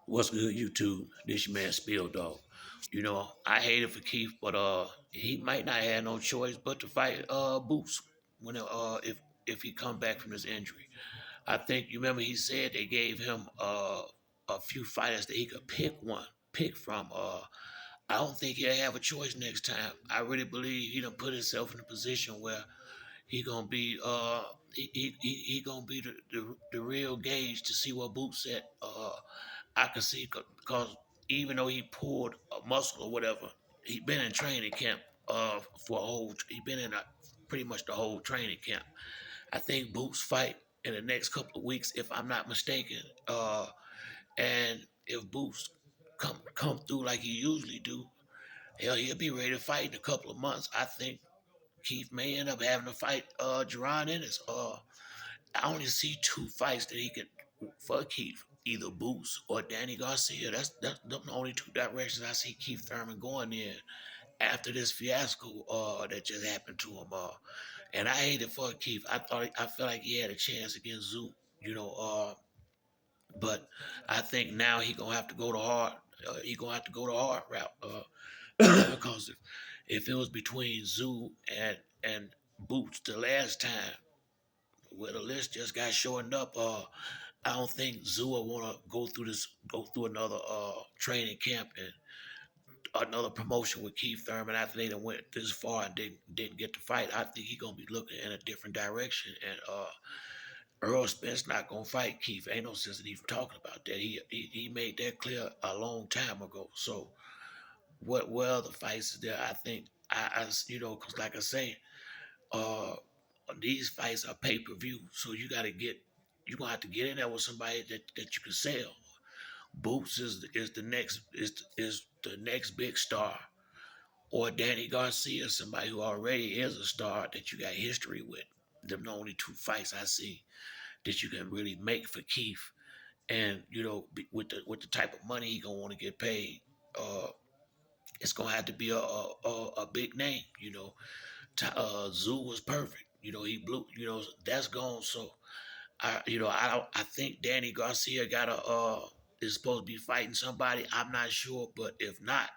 What's good, YouTube? This your man Spill Dog. I hate it for Keith, but he might not have no choice but to fight Boots when if he come back from this injury. I think you remember he said they gave him a few fighters that he could pick from. I don't think he'll have a choice next time. I really believe he done put himself in a position where he gonna be he gonna be the real gauge to see what Boots at. I can see because even though he pulled a muscle or whatever, he been in training camp for a whole. He been in pretty much the whole training camp. I think Boots fight in the next couple of weeks, if I'm not mistaken. And if Boots come through like he usually do, hell, he'll be ready to fight in a couple of months. I think Keith may end up having to fight Jerron Ennis. I only see two fights that he could for Keith, either Boots or Danny Garcia. That's the only two directions I see Keith Thurman going in after this fiasco that just happened to him. And I hate it for Keith. I felt like he had a chance against Zoo, you know. But I think now he gonna have to go the hard. He gonna have to go the hard route because if it was between Zoo and Boots the last time, where the list just got shortened up. I don't think Zua want to go through another training camp and another promotion with Keith Thurman after they done went this far and didn't get to fight. I think he gonna be looking in a different direction. And Earl Spence not gonna fight Keith. Ain't no sense in even talking about that. He made that clear a long time ago. So what other fights is there? I think because like I say, uh, these fights are pay per view, so you're gonna have to get in there with somebody that you can sell. Boots is the next big star, or Danny Garcia, somebody who already is a star that you got history with. Them the only two fights I see that you can really make for Keith, and with the type of money he gonna want to get paid, uh, it's gonna have to be a big name. Zoo was perfect. He blew. That's gone. So I think Danny Garcia got is supposed to be fighting somebody. I'm not sure, but if not,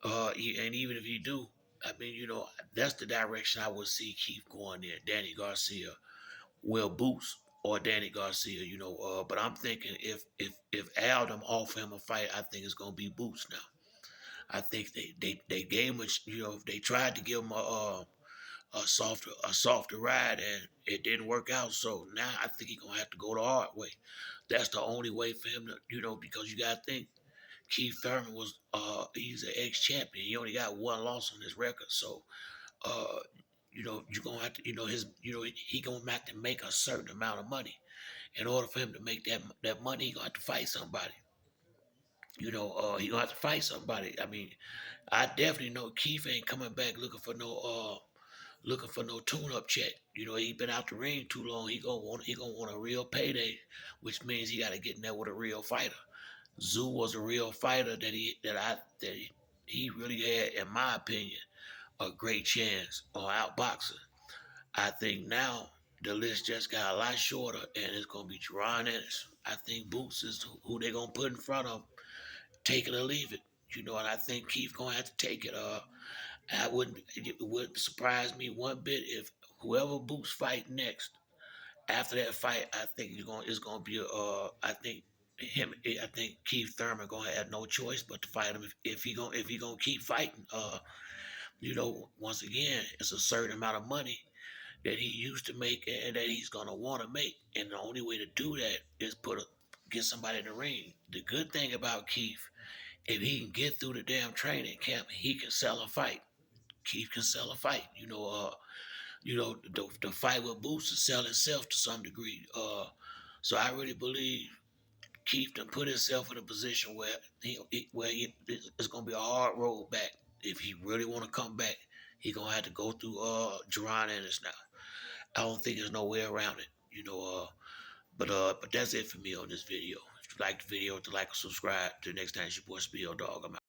and even if he do, I mean, that's the direction I would see Keith going in. Danny Garcia, Will Boots, or Danny Garcia. But I'm thinking if Aldom offer him a fight, I think it's gonna be Boots now. I think they gave him they tried to give him a softer ride, and it didn't work out. So now I think he's gonna have to go the hard way. That's the only way for him to, because you gotta think Keith Thurman he's an ex-champion. He only got one loss on his record. So uh you're gonna have to, he gonna have to make a certain amount of money. In order for him to make that money, he gonna have to fight somebody. He gonna have to fight somebody. I mean, I definitely know Keith ain't coming back looking for no tune-up check. He been out the ring too long. He gonna want a real payday, which means he got to get in there with a real fighter. Zoo was a real fighter that he really had, in my opinion, a great chance on outboxing. I think now the list just got a lot shorter, and it's gonna be Jerron Ennis. I think Boots is who they gonna put in front of him. Take it or leave it. And I think Keith gonna have to take it. It wouldn't surprise me one bit if whoever Boots fight next, after that fight, I think it's gonna be I think Keith Thurman gonna have no choice but to fight him if he gonna keep fighting. Once again, it's a certain amount of money that he used to make and that he's gonna want to make, and the only way to do that is get somebody in the ring. The good thing about Keith, if he can get through the damn training camp, he can sell a fight. Keith can sell a fight. The fight with Boots to sell itself to some degree. So I really believe Keith done put himself in a position where it's gonna be a hard road back. If he really want to come back, he gonna have to go through Jerron Ennis now. I don't think there's no way around it. But that's it for me on this video. If you like the video, to like and subscribe. Till next time, it's your boy Spill Dog. I'm out.